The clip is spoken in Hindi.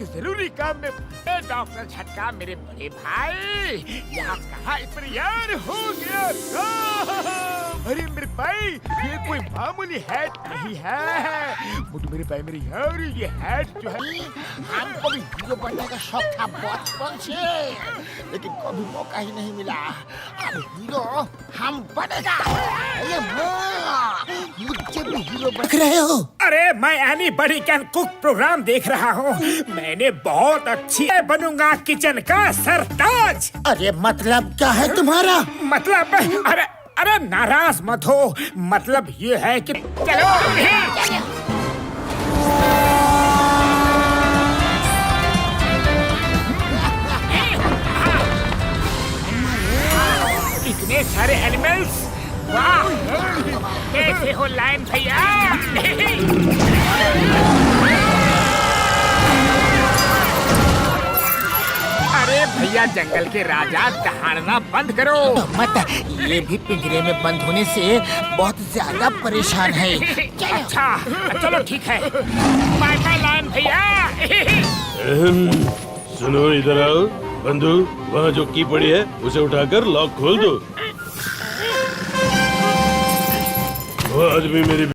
जरूरी काम में डॉक्टर झटका मेरे बड़े भाई, यहाँ कहाँ यार हो गया। अरे मेरे भाई, ये कोई मामूली हैट नहीं है। मुझे मेरे भाई मेरे यार, ये हैट जो है, हमको भी हीरो बनने का शौक था बचपन से, लेकिन कभी मौका ही नहीं मिला। अब हीरो हम बनेगा। ये मुझे भी हीरो बन रहे हो। अरे मैं एनीबॉडी कैन कुक प्रोग्राम देख रहा हूँ। मैंने बहुत अच्छी बनूंगा किचन का सरताज। अरे मतलब क्या है तुम्हारा? मतलब अरे नाराज मत हो, मतलब ये है कि चलो इतने सारे एनिमल्स, वाह कैसे हो लायन भैया। अरे भैया जंगल के राजा, दहाड़ना बंद करो मत। ये भी पिंजरे में बंद होने से बहुत ज्यादा परेशान है। अच्छा चलो ठीक है, बाय बाय लायन भैया। सुनो इधर आओ बंधु, वहाँ जो की पड़ी है उसे उठाकर लॉक खोल दो। वो आदमी मेरी